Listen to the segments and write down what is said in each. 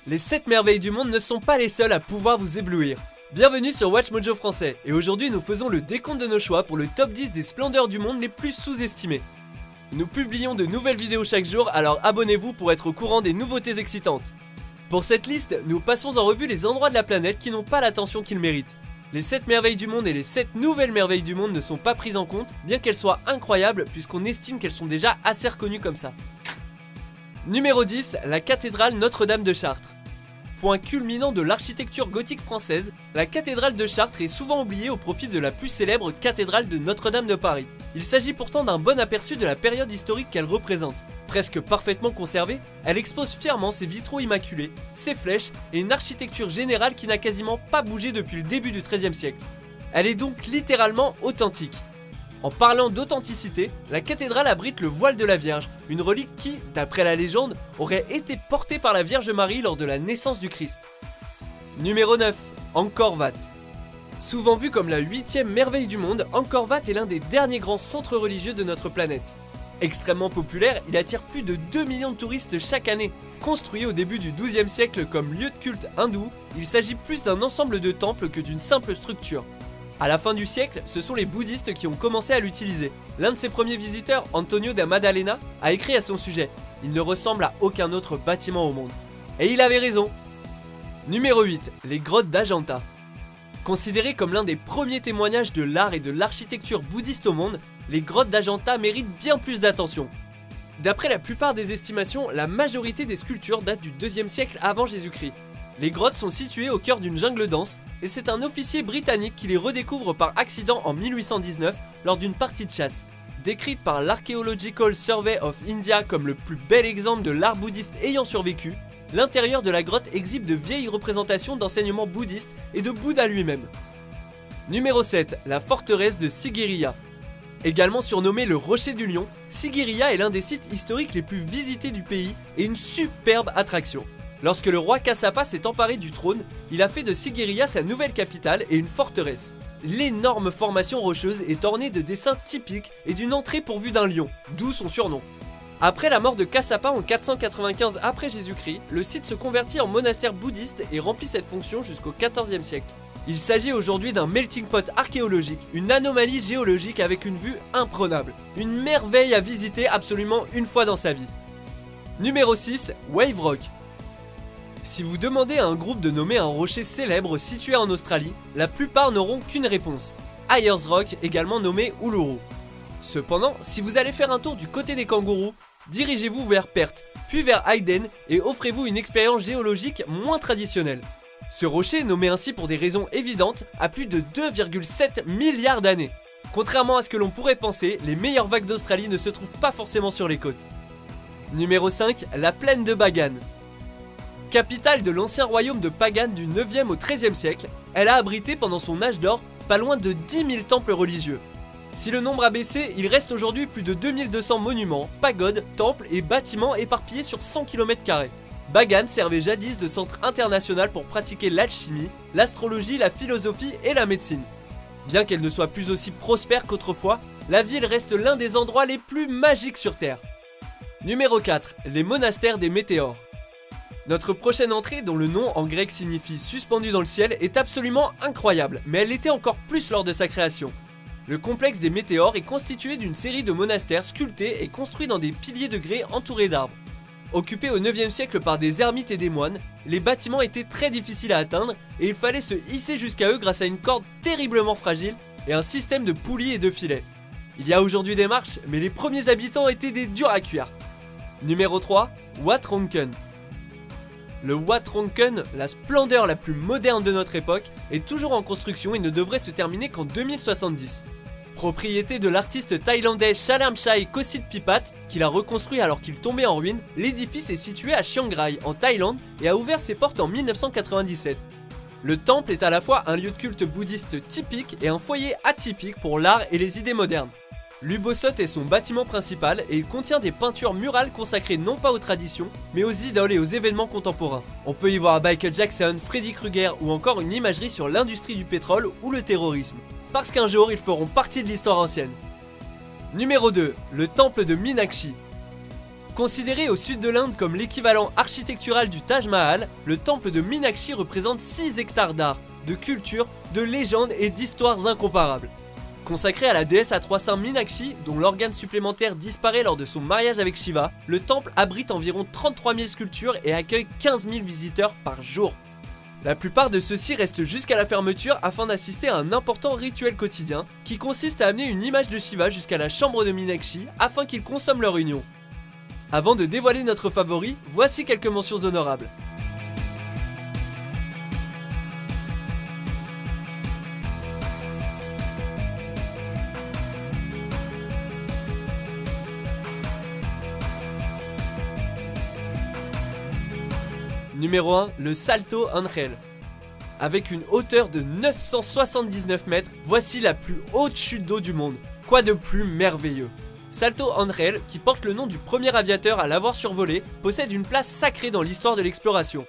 Les 7 merveilles du monde ne sont pas les seules à pouvoir vous éblouir. Bienvenue sur Watch Mojo Français, et aujourd'hui nous faisons le décompte de nos choix pour le top 10 des splendeurs du monde les plus sous-estimées. Nous publions de nouvelles vidéos chaque jour, alors abonnez-vous pour être au courant des nouveautés excitantes. Pour cette liste, nous passons en revue les endroits de la planète qui n'ont pas l'attention qu'ils méritent. Les 7 merveilles du monde et les 7 nouvelles merveilles du monde ne sont pas prises en compte, bien qu'elles soient incroyables puisqu'on estime qu'elles sont déjà assez reconnues comme ça. Numéro 10, la cathédrale Notre-Dame de Chartres. Point culminant de l'architecture gothique française, la cathédrale de Chartres est souvent oubliée au profit de la plus célèbre cathédrale de Notre-Dame de Paris. Il s'agit pourtant d'un bon aperçu de la période historique qu'elle représente. Presque parfaitement conservée, elle expose fièrement ses vitraux immaculés, ses flèches et une architecture générale qui n'a quasiment pas bougé depuis le début du XIIIe siècle. Elle est donc littéralement authentique. En parlant d'authenticité, la cathédrale abrite le voile de la Vierge, une relique qui, d'après la légende, aurait été portée par la Vierge Marie lors de la naissance du Christ. Numéro 9, Angkor Wat. Souvent vu comme la 8e merveille du monde, Angkor Wat est l'un des derniers grands centres religieux de notre planète. Extrêmement populaire, il attire plus de 2 millions de touristes chaque année. Construit au début du XIIe siècle comme lieu de culte hindou, il s'agit plus d'un ensemble de temples que d'une simple structure. À la fin du siècle, ce sont les bouddhistes qui ont commencé à l'utiliser. L'un de ses premiers visiteurs, Antonio da Maddalena, a écrit à son sujet « Il ne ressemble à aucun autre bâtiment au monde ». Et il avait raison. Numéro 8, les grottes d'Ajanta. Considérées comme l'un des premiers témoignages de l'art et de l'architecture bouddhiste au monde, les grottes d'Ajanta méritent bien plus d'attention. D'après la plupart des estimations, la majorité des sculptures datent du 2e siècle avant Jésus-Christ. Les grottes sont situées au cœur d'une jungle dense, et c'est un officier britannique qui les redécouvre par accident en 1819 lors d'une partie de chasse. Décrite par l'Archaeological Survey of India comme le plus bel exemple de l'art bouddhiste ayant survécu, l'intérieur de la grotte exhibe de vieilles représentations d'enseignements bouddhistes et de Bouddha lui-même. Numéro 7, la forteresse de Sigiriya. Également surnommé le Rocher du Lion, Sigiriya est l'un des sites historiques les plus visités du pays et une superbe attraction. Lorsque le roi Kassapa s'est emparé du trône, il a fait de Sigiriya sa nouvelle capitale et une forteresse. L'énorme formation rocheuse est ornée de dessins typiques et d'une entrée pourvue d'un lion, d'où son surnom. Après la mort de Kassapa en 495 après Jésus-Christ, le site se convertit en monastère bouddhiste et remplit cette fonction jusqu'au XIVe siècle. Il s'agit aujourd'hui d'un melting pot archéologique, une anomalie géologique avec une vue imprenable. Une merveille à visiter absolument une fois dans sa vie. Numéro 6, Wave Rock. Si vous demandez à un groupe de nommer un rocher célèbre situé en Australie, la plupart n'auront qu'une réponse, Ayers Rock, également nommé Uluru. Cependant, si vous allez faire un tour du côté des kangourous, dirigez-vous vers Perth, puis vers Hayden et offrez-vous une expérience géologique moins traditionnelle. Ce rocher, nommé ainsi pour des raisons évidentes, a plus de 2,7 milliards d'années. Contrairement à ce que l'on pourrait penser, les meilleures vagues d'Australie ne se trouvent pas forcément sur les côtes. Numéro 5, la plaine de Bagan. Capitale de l'ancien royaume de Pagan du 9e au 13e siècle, elle a abrité pendant son âge d'or pas loin de 10 000 temples religieux. Si le nombre a baissé, il reste aujourd'hui plus de 2200 monuments, pagodes, temples et bâtiments éparpillés sur 100 km². Bagan servait jadis de centre international pour pratiquer l'alchimie, l'astrologie, la philosophie et la médecine. Bien qu'elle ne soit plus aussi prospère qu'autrefois, la ville reste l'un des endroits les plus magiques sur Terre. Numéro 4, les monastères des météores. Notre prochaine entrée, dont le nom en grec signifie suspendu dans le ciel, est absolument incroyable, mais elle l'était encore plus lors de sa création. Le complexe des météores est constitué d'une série de monastères sculptés et construits dans des piliers de grès entourés d'arbres. Occupés au 9e siècle par des ermites et des moines, les bâtiments étaient très difficiles à atteindre et il fallait se hisser jusqu'à eux grâce à une corde terriblement fragile et un système de poulies et de filets. Il y a aujourd'hui des marches, mais les premiers habitants étaient des durs à cuire. Numéro 3, Wat Ronken. Le Wat Ronken, la splendeur la plus moderne de notre époque, est toujours en construction et ne devrait se terminer qu'en 2070. Propriété de l'artiste thaïlandais Chalermchai Kositpipat, qui l'a reconstruit alors qu'il tombait en ruine, l'édifice est situé à Chiang Rai, en Thaïlande, et a ouvert ses portes en 1997. Le temple est à la fois un lieu de culte bouddhiste typique et un foyer atypique pour l'art et les idées modernes. L'Ubosot est son bâtiment principal et il contient des peintures murales consacrées non pas aux traditions, mais aux idoles et aux événements contemporains. On peut y voir Michael Jackson, Freddy Krueger ou encore une imagerie sur l'industrie du pétrole ou le terrorisme. Parce qu'un jour, ils feront partie de l'histoire ancienne. Numéro 2, le temple de Minakshi. Considéré au sud de l'Inde comme l'équivalent architectural du Taj Mahal, le temple de Meenakshi représente 6 hectares d'art, de culture, de légendes et d'histoires incomparables. Consacré à la déesse à 3 seins Meenakshi, dont l'organe supplémentaire disparaît lors de son mariage avec Shiva, le temple abrite environ 33 000 sculptures et accueille 15 000 visiteurs par jour. La plupart de ceux-ci restent jusqu'à la fermeture afin d'assister à un important rituel quotidien qui consiste à amener une image de Shiva jusqu'à la chambre de Meenakshi afin qu'ils consomment leur union. Avant de dévoiler notre favori, voici quelques mentions honorables. Numéro 1, le Salto Ángel. Avec une hauteur de 979 mètres, voici la plus haute chute d'eau du monde. Quoi de plus merveilleux? Salto Ángel, qui porte le nom du premier aviateur à l'avoir survolé, possède une place sacrée dans l'histoire de l'exploration.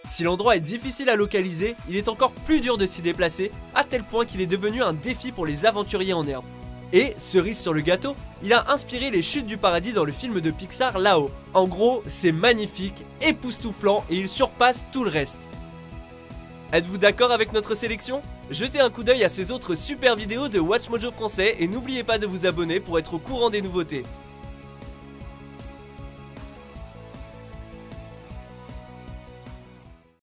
Si l'endroit est difficile à localiser, il est encore plus dur de s'y déplacer, à tel point qu'il est devenu un défi pour les aventuriers en herbe. Et, cerise sur le gâteau, il a inspiré les chutes du paradis dans le film de Pixar Là-haut. En gros, c'est magnifique, époustouflant et il surpasse tout le reste. Êtes-vous d'accord avec notre sélection? Jetez un coup d'œil à ces autres super vidéos de WatchMojo français et n'oubliez pas de vous abonner pour être au courant des nouveautés.